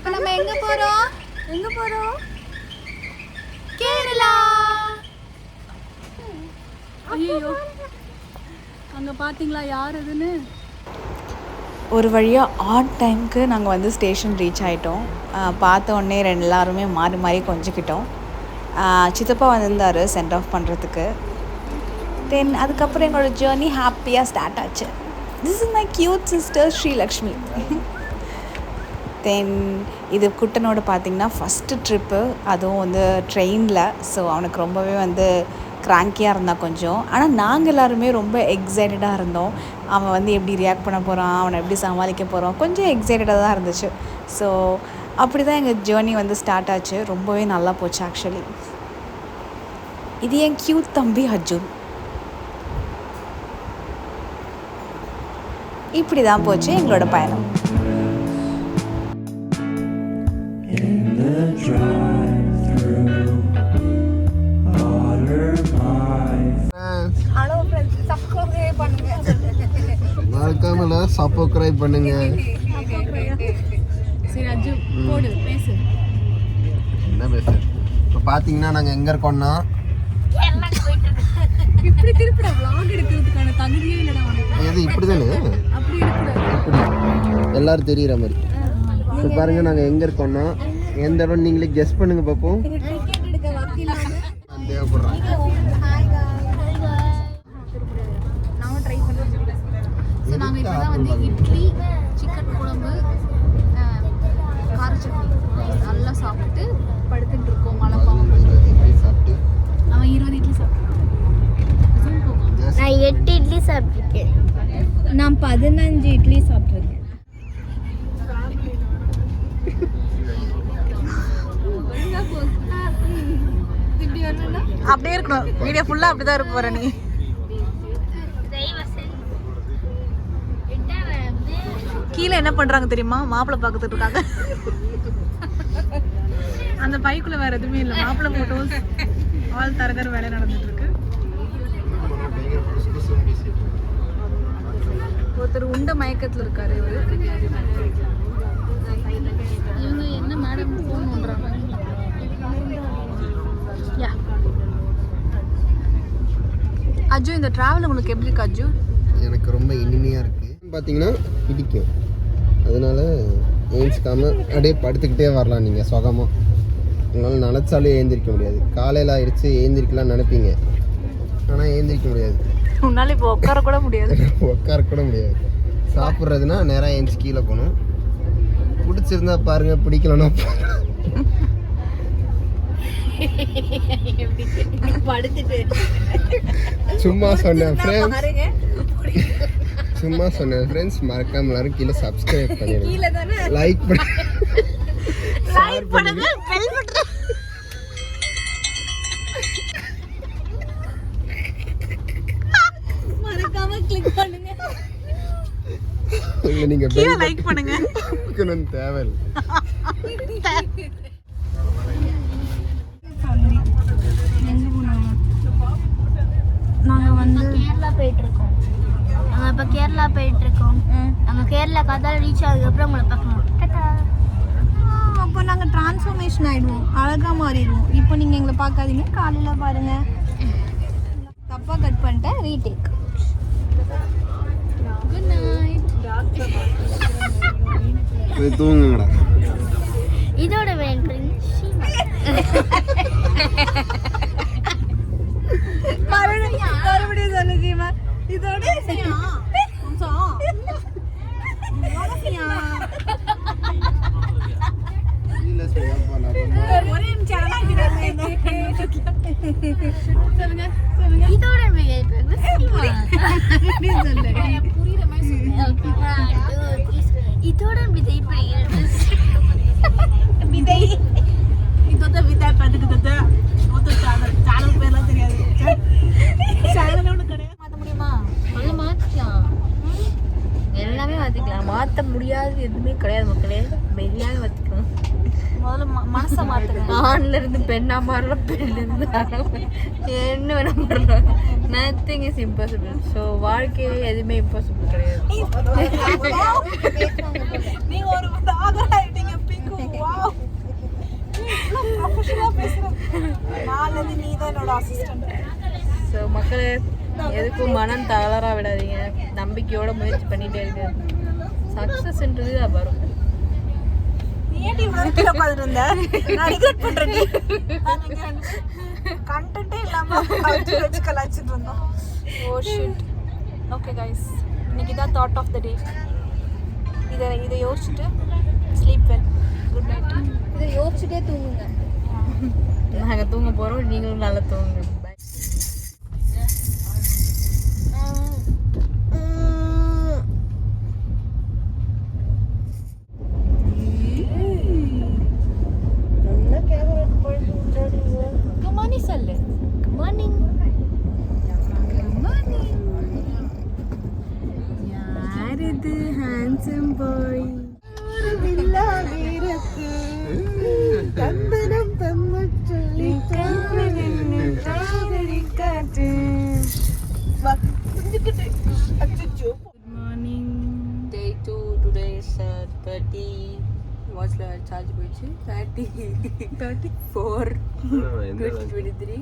இப்போ நம்ம எங்க போறோம்? கேரளா. ஐயோ, அங்க பாத்தீங்களா யார் அதுன்னு? ஒரு வழியாக ஆன் டைமுக்கு நாங்கள் வந்து ஸ்டேஷன் ரீச் ஆகிட்டோம். பார்த்த உடனே எல்லாருமே மாறி மாறி கொஞ்சிக்கிட்டோம். சித்தப்பா வந்திருந்தார் சென்ட் ஆஃப் பண்ணுறதுக்கு. தென் அதுக்கப்புறம் எங்களோட ஜேர்னி ஹாப்பியாக ஸ்டார்ட் ஆச்சு. This is my cute sister Sreelakshmi. Then இது குட்டனோட பார்த்திங்கன்னா ஃபஸ்ட்டு ட்ரிப்பு, அதுவும் வந்து ட்ரெயினில். ஸோ அவனுக்கு ரொம்பவே வந்து கிராங்கியாக இருந்தான் கொஞ்சம். ஆனால் நாங்கள் எல்லாருமே ரொம்ப எக்ஸைட்டடாக இருந்தோம். அவன் வந்து எப்படி ரியாக்ட் பண்ண போகிறான், அவனை எப்படி சமாளிக்க போகிறான், கொஞ்சம் எக்ஸைட்டடாக தான் இருந்துச்சு. ஸோ அப்படி தான் எங்கள் ஜேர்னி வந்து ஸ்டார்ட் ஆச்சு. ரொம்பவே நல்லா போச்சு ஆக்சுவலி. இது என் க்யூட் தம்பி அர்ஜுன். இப்படி தான் போச்சு எங்களோட பயணம். மறக்காமல சப்ஸ்கிரைப் பண்ணுங்க. சரி அர்ஜுன் போடு, பேசு. என்ன பேசு? இப்போ பார்த்தீங்கன்னா நாங்கள் எங்கே இருக்கோம்னா இப்படி திருப்பிட vlog எடுக்கிறதுக்கான தகுதியே இல்லைடா உனக்கு. எது இப்படி தானே? அப்படி எடுக்கக்கூடாது. இப்படி எல்லாரும் தெரியுற மாதிரி. இப்போ பாருங்க நாங்கள் எங்கே இருக்கோம்னா எந்த இடம் நீங்களே கெஸ் பண்ணுங்க பார்ப்போம். டிக்கெட் எடுக்க வக்கீல் தேவைப்படுறோம். நானும் ட்ரை பண்ணுறேன். ஸோ நாங்கள் இப்போ தான் வந்து இட்லி, சிக்கன் குழம்பு, கார சட்னி நல்லா சாப்பிட்டு படுத்துட்டு இருக்கோம். மழை பாவம் சாப்பிட்டு அவன் 20 இட்லி சாப்பிட்டான். நான் 8 இட்லி சாப்பிட்ருக்கேன். நான் 15 இட்லி சாப்பிட்ருக்கேன். அப்படியே இருக்கணும், வீடியோ ஃபுல்லாக அப்படி தான் இருக்க போகிற நீ. கீழே என்ன பண்ணுறாங்க தெரியுமா? மாப்பிள்ளை பார்த்துட்டு இருக்காங்க. அந்த பைக்குள்ள வேறு எதுவுமே இல்லை. மாப்பிள்ளை ஃபோட்டோஸ் ஆல் தரகர் வேலை நடந்துட்டு இருக்கு. ஒருத்தர் உண்ட மயக்கத்தில் இருக்காரு. இவங்க என்ன மேடம் ஃபோன் பண்ணுறாங்க? யா அஜு, இந்த ட்ராவல் உங்களுக்கு எப்படி இருக்கு அஜு? எனக்கு ரொம்ப இனிமையாக இருக்குது. பார்த்தீங்கன்னா பிடிக்கும், அதனால ஏஞ்சிக்காம அப்படியே படுத்துக்கிட்டே வரலாம். நீங்கள் சுகமாக உங்களால் நினச்சாலே ஏந்திரிக்க முடியாது. காலையில் ஆயிடுச்சு ஏந்திரிக்கலாம்னு நினைப்பீங்க, ஆனால் ஏந்திரிக்க முடியாது. உன்னால இப்போ உட்கார கூட முடியாது. உட்கார கூட முடியாது. சாப்பிட்றதுனா நேராக ஏஞ்சி கீழே போகணும். பிடிச்சிருந்தா பாருங்க, பிடிக்கலன்னா சும்மா சொன்னேன் ஃப்ரெண்ட்ஸ். சும்மா சொன்னேன் ஃப்ரெண்ட்ஸ். மறக்காம எல்லாரும் கீழே சப்ஸ்கிரைப் பண்ணிடுங்க, லைக் பண்ணுங்க, பெல் பட்டன் மறக்காம கிளிக் பண்ணுங்க. நீங்க கீழே லைக் பண்ணுங்க. தேவையில்லை. நாங்கள் வந்து கேரளா போயிட்டுருக்கோம். நாங்கள் இப்போ கேரளா போயிட்டுருக்கோம். நாங்கள் கேரளா கதால ரீச் ஆனதுக்கப்புறம் உங்களை பார்க்கணும். அப்போ நாங்கள் டிரான்ஸ்ஃபர்மேஷன் ஆகிடுவோம், அழகாக மாறிடுவோம். இப்போ நீங்கள் எங்களை பார்க்காதீங்க, காலையில் பாருங்கள். தப்பாக கட் பண்ணிட்டேன், ரீடேக். Good night. போய் தூங்குங்கடா. இதோட வேணும் மறுபடியும் சொல்லு ஜீமா. இதோட இதோட விதை விதை இதோட விதை பார்த்துட்டு சேனல் பேர்லாம் தெரியாது. சேனல் ஒன்று கிடையாது. மாற்ற முடியுமா? மாற்றிக்கலாம், எல்லாமே மாற்றிக்கலாம். மாற்ற முடியாது எதுவுமே கிடையாது மக்களே. மெரியாவே மாற்றிக்கலாம். முதல்ல மனசை மாற்றுங்க. ஆண்ல இருந்து பெண்ணா மாறலாம், பெண்ல இருந்து என்ன வேணா மாறலாம். Nothing is impossible. ஸோ வாழ்க்கையில எதுவுமே இம்பாசிபிள் கிடையாது. நீங்க ஒரு டாகர் ஆயிட்டீங்க. பிங்கு எப்போ மனம் தளர விடாதீங்க, நம்பிக்கையோட முயற்சி பண்ணிட்டே இருக்கு. சக்ஸஸ்ன்றது அது வரும். ஏன்டி இவ்வளவு கீழே பார்த்துட்டு இருந்த? நான் ரிக்ரெட் பண்றேன். கண்டென்ட்டே இல்லாம வச்சு கலாச்சிட்டு இருந்தோம். Oh shit. ஓகே கைஸ், இன்னைக்கு தான் தாட் ஆஃப் த டே. இதை யோசிச்சுட்டு ஸ்லீப் வெல், குட் நைட். இதை யோசிச்சுட்டே தூங்குங்க. நாங்கள் தூங்க போகிறோம், நீங்களும் நல்லா தூங்குங்க. பை. குமானி சொல்லு. மார்னிங். யார் இது ஹேண்ட்ஸம் பாய்? தந்தனம் தந்த சொல்லி காட்டு. Good morning. Day 2 today is 30. What's the charge போயிடுச்சு? 34 2023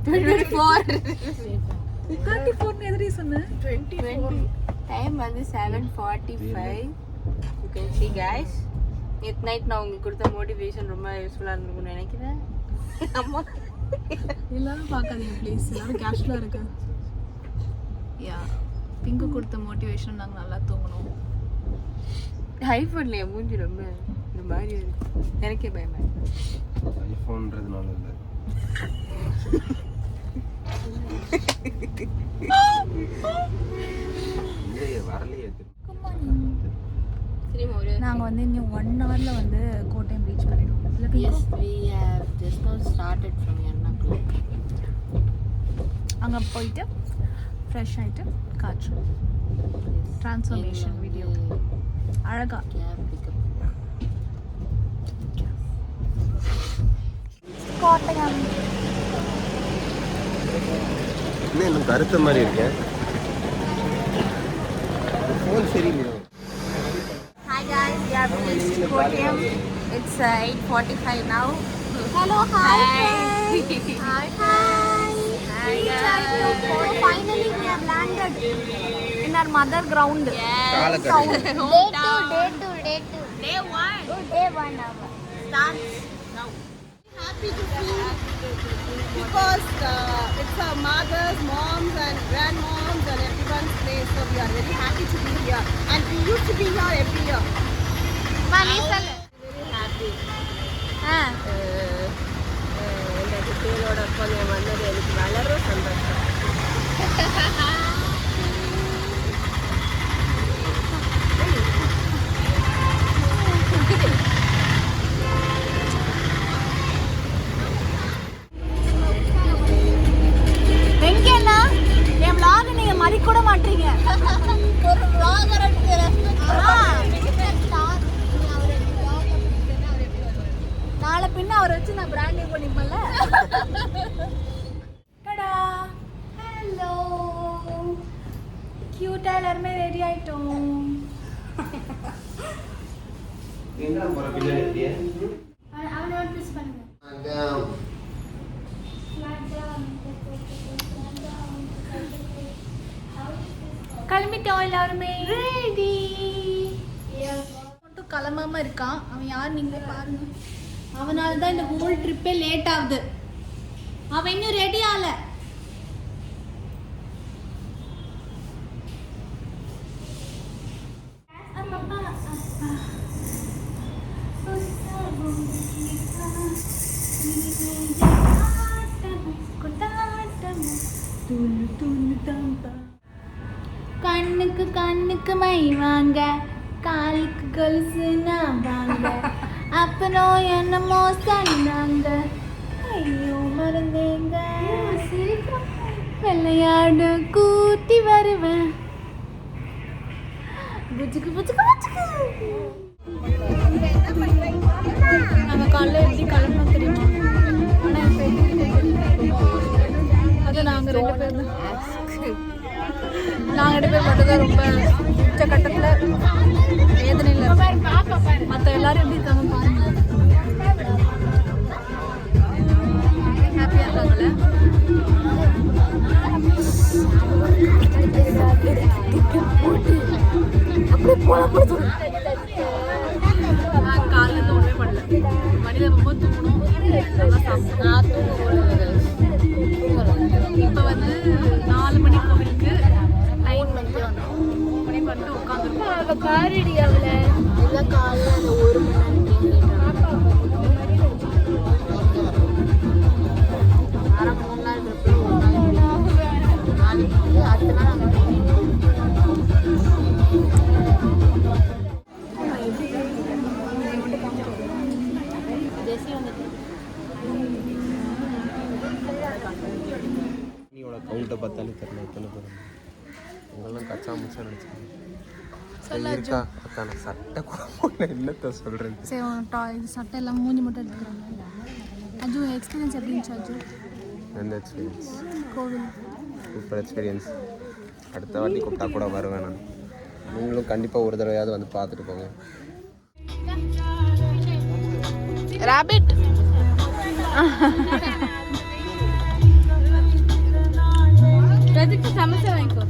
2024 34 எதிரி சொன்ன 20 டைம் வந்து 7:45. You can see guys. நேற்று நைட் நான் உங்களுக்கு கொடுத்த மோட்டிவேஷன் ரொம்ப யூஸ்ஃபுல்லாக இருந்திருக்கும்னு நினைக்கிறேன். அம்மா எல்லாரும் பார்க்காதீங்க ப்ளீஸ், எல்லாரும் கேஷுவலாக இருக்கு. யா, பிங்கு கொடுத்த மோட்டிவேஷன் நாங்கள் நல்லா தூங்கணும். ஐஃபோன்ல என் மூஞ்சி ரொம்ப இந்த மாதிரி இருக்கு. எனக்கே பயமா இருக்கு. ஐஃபோன்றதுனால இல்லை. வரலையே. சரிம்மா, ஒரு நாங்கள் வந்து இன்னும் 1 hourல வந்து கோட்டையம் ரீச் பண்ணிடுவோம். இல்லை yes we have just now started from Ernakulam. அங்கே போயிட்டு ஃப்ரெஷ் ஆகிட்டு காட்டுறோம். ட்ரான்ஸ்ஃபர்மேஷன் வீடியோ அழகா. Cab pickup. கோட்டையம் இன்னும் கருத்த மாதிரி இருக்கேன். Phone சரியில்லையோ. Hi guys, we have reached Kottayam. It's 8:45 now. Hello, hi. Hi. Hi, hi. Hi guys. Finally, we have landed. In our mother ground. காலக்கரை. Day 2. Day 1. Day 1 hour. Starts now. Happy to see because it's our mothers, moms and grandmoms and everyone's place, so we are very happy to be here and we used to be here every year. Mani, sir. Very happy. இந்த குட்டிகளோட உட்காந்து வந்தது எனக்கு வளர சந்தோஷம். வெங்கண்ணா, என் vlog நீங்க மதிக்க கூட மாட்டீங்க. ஒரு vlogger க்கு நாளை பின்ன அவரை வச்சு நான் பிராண்டிங் பண்ணிப்பேன்ல. டடா. ஹலோ. கியூட்டா எல்லாருமே ரெடி ஆயிட்டோம். எங்கடா போற பின்னாடி இருக்கியே? அவனை ப்ரெஸ் பண்ணுங்க. கிளம்பிட்டோம் எல்லாருமே. ரெடி. மட்டும் கிளம்பாம இருக்கான். அவன் யார் நீங்களே பாருங்க. அவனால தான் இந்த ஹோல் ட்ரிப்பே லேட் ஆகுது. அவன் இன்னும் ரெடி ஆகல. கண்ணுக்கு கண்ணுக்கு மை வாங்க, காலுக்கு கொலுசுனா வாங்க, அப்புறம் என்னமோ சொன்னாங்க, ஐயோ மறந்தேங்க, விளையாட கூட்டி வருவேன், புச்சுக்கு புச்சுக்கு புச்சுக்கு. நாங்கள் காலைல எப்படி கிளம்பணும் தெரியுமா? ஆனால் இப்போ அது நாங்கள் 2 பேர் தான். நாங்கள் 2 பேர் மட்டும்தான் ரொம்ப உச்சக்கட்டத்தில் வேதனையில் இருக்கோம். மற்ற எல்லாரும் எப்படி இருக்காங்க பாருங்க. ஹாப்பியாக இருக்காங்களே. காலையில் ஒன்றுமே பண்ணல. மணியில் ரொம்ப தூங்கணும், நல்லா சாப்பிட்டோம். நான் தூங்க இப்போ வந்து 4 மணி கோவிலுக்கு லைன் வந்து 3 மணி பண்ணிட்டு உட்காந்துருக்கோம். காரடியாவில் எல்லாம் காலையில் அந்த 1 மணி நேரம் வாரம் 3 நாள் இருக்கிறப்ப 1 நாள் நாளைக்கு வந்து அடுத்த நாள் அங்கே நீயோட கவுண்ட்டை பார்த்தாலே தெரியல எத்தனை பேர். உங்களெல்லாம் கச்சா முச்சா நினச்சிக்கோங்க. இருக்கா அத்தான சட்டை கூட என்னத்த சொல்கிறேன். சரி இது சட்டை எல்லாம் மூஞ்சி மட்டும் எடுத்துக்கிறாங்க. அஜு எக்ஸ்பீரியன்ஸ் எப்படி இருந்துச்சு அஜு? எந்த எக்ஸ்பீரியன்ஸ்? கோவில் சூப்பர் எக்ஸ்பீரியன்ஸ். அடுத்த வாட்டி கூப்பிட்டா கூட வருவேன் நான். நீங்களும் கண்டிப்பாக ஒரு தடவையாவது வந்து பார்த்துட்டு போங்க. ராபிட் எதுக்கு சமைச்ச வாங்கிக்கோ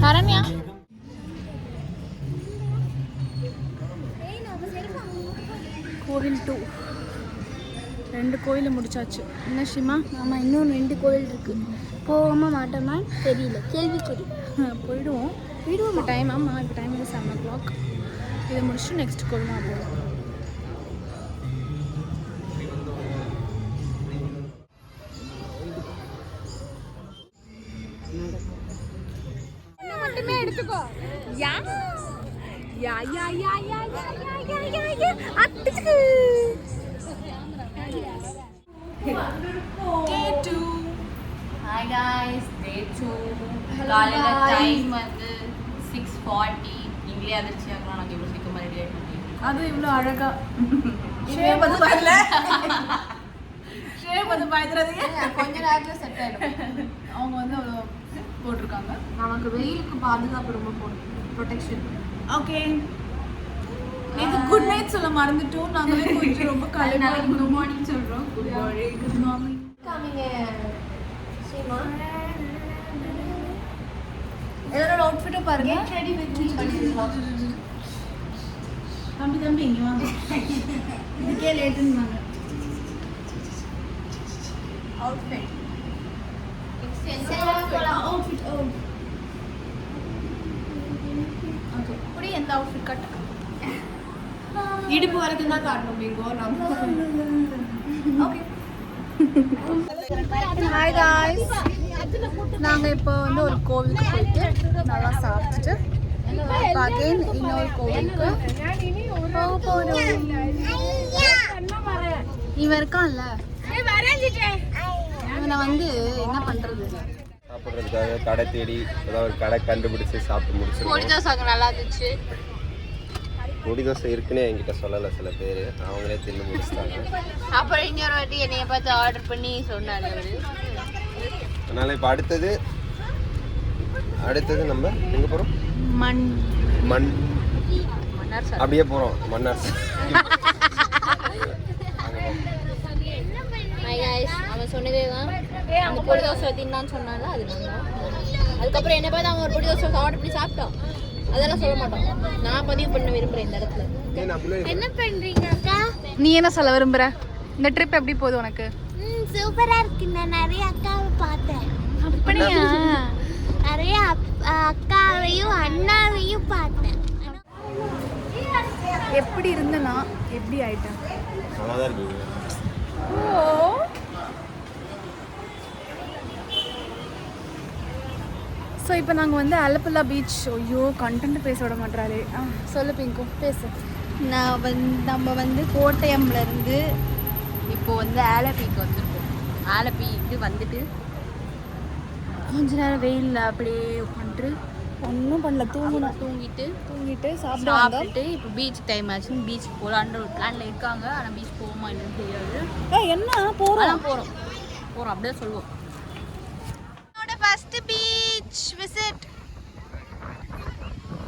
சரண்யா. கோவில் 2 2 கோயிலை முடிச்சாச்சு. என்ன ஷிமா? ஆமாம், இன்னும் 2 கோவில் இருக்குது. போகாமல் மாட்டோமான்னு தெரியல, கேள்விக்குறி. போயிடுவோம் இப்போ டைம். ஆமாம், இப்போ டைம் வந்து 7 o'clock. இதை முடிச்சுட்டு நெக்ஸ்ட் கோவில் தான் போவோம். மட்டுமே எடுத்துக்கோ. யா யா யா யா யா யா யா யா யா அடிச்சுக்கு. Hi guys, day 2. காலையில டைம் வந்து 6:40. நீங்களே அதிர்ச்சி ஆகலாம், நாங்கள் இவ்வளோ சீக்கிரமாக ரெடி ஆகிட்டு. அது இவ்வளோ அழகா ஷேப் அது பயல ஷேப் அது பயந்துறாதீங்க. கொஞ்ச நேரத்தில் செட் ஆகிடும். அவங்க வந்து அவ்வளோ போட்டிருக்காங்க. நமக்கு வெயிலுக்கு பாதுகாப்பு ரொம்ப ப்ரொடெக்ஷன். ஓகே, நேற்று குட் நைட் சொல்ல மறந்துட்டோம். நாங்களே கொஞ்சம் ரொம்ப காலையில் குட் மார்னிங் சொல்கிறோம். Good morning. Good morning. காமிங்க சீமா. எல்லாரோட அவுட்ஃபிட்டை பாருங்க. ரெடி வித் தம்பி இங்கே வாங்க. இதுக்கே லேட்டுன்னு அவுட்ஃபிட் அவுட்ஃபிட். ஓகே, இப்படி எந்த அவுட்ஃபிட் கட்ட இடுப்பு வரைக்கும் தான் காட்டணும். பிங்கோ நம்ம ஓகே. ஹாய் காய்ஸ், நாங்கள் இப்போ வந்து ஒரு கோவிலுக்கு போயிட்டு நல்லா சாப்பிட்டுட்டு இப்போ அகெயின் இன்னொரு கோவிலுக்கு போக போகிறோம். இவன் இருக்கான்ல, இவனை வந்து என்ன பண்ணுறது? சாப்பிட்றதுக்காக கடை தேடி ஏதாவது ஒரு கடை கண்டுபிடிச்சி சாப்பிட்டு முடிச்சிருக்கோம். பொடி தோசை நல்லா இருந்துச்சு. பொடி தோசை இருக்குன்னே என்கிட்ட சொல்லலை சில பேர், அவங்களே தின்னு முடிச்சிட்டாங்க. அப்புறம் இன்னொரு வாட்டி என்னைய பார்த்து ஆர்டர் பண்ணி சொன்னார் அவரு. அதனால் இப்போ அடுத்தது நம்ம எங்கே போகிறோம்? மண் அப்படியே போகிறோம். மன்னார். அவன் சொன்னதே தான். அந்த பொடி தோசை தின்னான்னு சொன்னால அது அதுக்கப்புறம் என்ன பார்த்து அவன் ஒரு பொடி தோசை ஆர்டர் பண்ணி சாப்பிட்டோம். அதெல்லாம் சொல்ல மாட்டோம். நான் பதிவு பண்ண விரும்புகிறேன் இந்த இடத்துல. என்ன பண்ணுறீங்க அக்கா? நீ என்ன சொல்ல விரும்புகிற? இந்த ட்ரிப் எப்படி போகுது உனக்கு? சூப்பராக இருக்கு. நான் நிறைய அக்காவை பார்த்தேன். அப்படியா? நிறைய அக்காவையும் அண்ணாவையும் பார்த்தேன். எப்படி இருந்தனா எப்படி ஆயிட்டேன்? நல்லா தான் இருக்கீங்க. ஸோ இப்போ நாங்கள் வந்து அலப்புல்லா பீச். ஐயோ, கண்டென்ட் பேச விட மாட்டாரே. சொல்லு பிங்கு, பேசு. நம்ம வந்து கோட்டயம்லேருந்து இப்போ வந்து ஆலப்பிக்கு வந்துருக்கோம். ஆலப்பிக்கு வந்துட்டு கொஞ்ச நேரம் வெயிலில் அப்படியே உட்காந்துட்டு ஒன்றும் பண்ணல, தூங்கிட்டு சாப்பிட்டு இப்போ பீச் டைம் ஆச்சுன்னு பீச் போகலான்ற ஒரு பிளானில் இருக்காங்க. ஆனால் பீச் போகுமா என்னன்னு தெரியாது. என்ன போகிறோம் போகிறோம் அப்படியே சொல்லுவோம். First beach visit.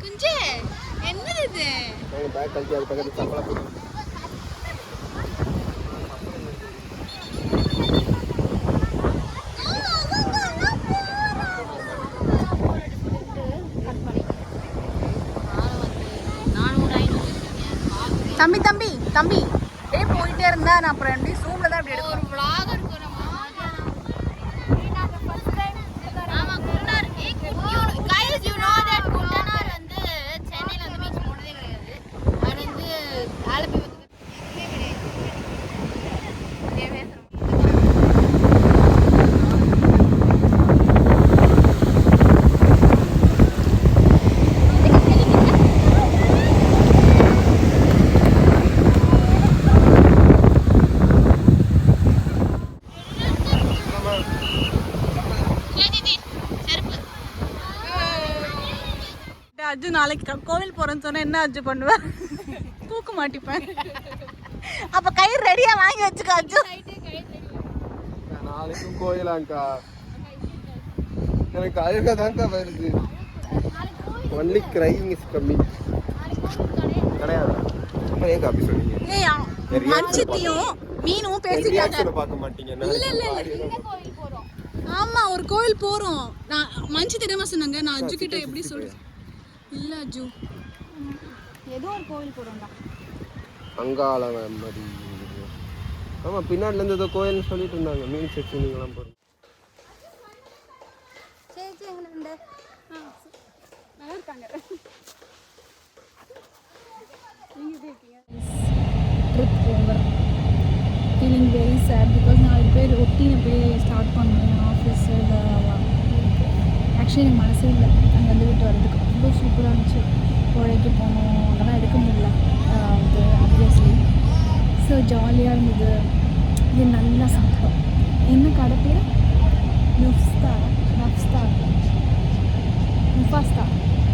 குஞ்சே, என்னது இது? பேக் கழிச்சு அது பக்கத்து சம்பளம் போட்டு நானும் ஒரு தம்பி தம்பி தம்பி அப்படியே போயிட்டே இருந்தா நான் அப்புறம் எப்படி ஜூம்ல தான் அப்படி எடுக்கணும். அஜு நாளைக்கு கோவில் போறேன்னு சொன்னா என்ன அஜு பண்ணுவேன்? தூக்க மாட்டிப்பேன். அப்ப கயிறு ரெடியா வாங்கி வச்சுக்க அஜு. நாளைக்கும் கோயிலாங்க்கா. எனக்கு அழுக தான்க்கா வருது. ஒன்லி கிரைங் இஸ் கம்மி. கிடையாது. அப்புறம் ஏன் அப்படி சொன்னீங்க? ஏய் மஞ்சித்தியும் மீனும் பேசிட்டாங்க. பார்க்க மாட்டீங்க. ஆமா ஒரு கோவில் போறோம். நான் மஞ்சி தெரியாம சொன்னாங்க. நான் அஜு கிட்ட எப்படி சொல்றேன்? இல்ல அஜு ஏதோ ஒரு கோவில் போறோம்டா. அங்காளமடி. ஆமா பின்னாடில இருந்து ஏதோ கோயில்னு சொல்லிட்டு இருந்தாங்க. மீன் செக்ஷன் நீங்களாம் போறீங்க. சேச்சி எங்க நின்ற நல்லா இருக்காங்க. நீங்க எப்படி இருக்கீங்க? Trip over. Feeling very sad because நான் இப்போ ரொட்டீனை போய் ஸ்டார்ட் பண்ணேன் ஆஃபீஸு. ஆக்சுவலி எனக்கு மனசே இல்லை அங்கே வந்து விட்டு வரதுக்கு. ரொம்ப சூப்பராக இருந்துச்சு. கோழைக்கு போனோம் அதெல்லாம் எடுக்க முடியல அது ஆப்வியஸ்லி. ஸோ ஜாலியாக இருந்தது. இது நல்லா சாப்பிட்டோம். என்ன கடை பேர்? நுஃப்ஸ்தா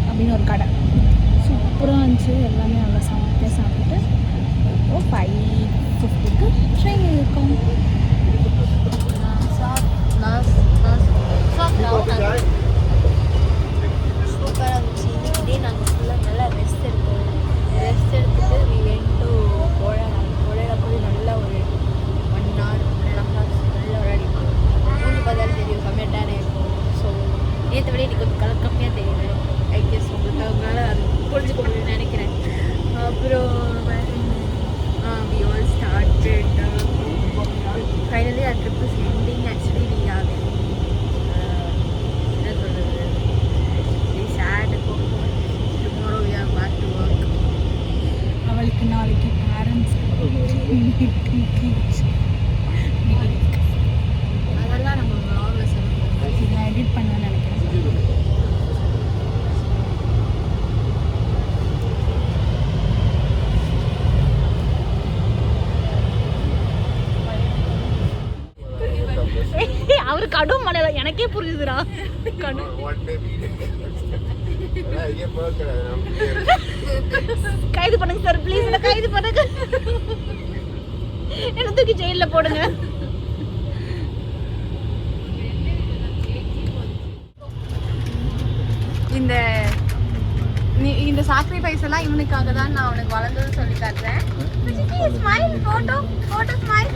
அப்படின்னு ஒரு கடை. சூப்பராக இருந்துச்சு. எல்லாமே நல்லா சாப்பிட்டுட்டு 5:50க்கு ட்ரெயின் இருக்கும். சூப்பராக இருந்துச்சு. இன்னைக்கு நாங்கள் ஃபுல்லாக நல்லா ரெஸ்ட் எடுத்துட்டு we went to கோழையில் போய் நல்லா ஒரு 1 hour 1.5 hours நல்லா விளையாடிப்போம். மூணு பார்த்தாலும் தெரியும் கம்மியாட்டானே இருக்கும். ஸோ நேற்று விட இன்னைக்கு கொஞ்சம் கலர் கம்மியாக தெரியுது. ஐ கெஸ் உங்களுக்கு அதனால அது புரிஞ்சுக்க முடியும்னு நினைக்கிறேன். அப்புறம் we all started finally our trip is ending. Actually we are very sad. Tomorrow we are back to work. அவளுக்கு நாளைக்கு பேரண்ட்ஸ் அதெல்லாம் நம்ம vlogல சொல்லுவோம். நான் எடிட் பண்ண நினைக்கிறேன். அவரு கடும் மலையில எனக்கே புரியுதுடா. கைது பண்ணுங்க சார் ப்ளீஸ். என்ன கைது பண்ணுங்க. என்ன தூக்கி ஜெயில போடுங்க. இந்த சாக்ரிஃபைஸ் எல்லாம் இவனுக்காக தான் நான் அவனுக்கு வளர்ந்தது சொல்லி தர்றேன். Smile photo smile.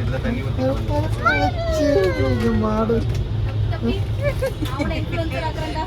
அவனை இன்ஃப்ளூயன்சர் ஆக்குறேன்டா.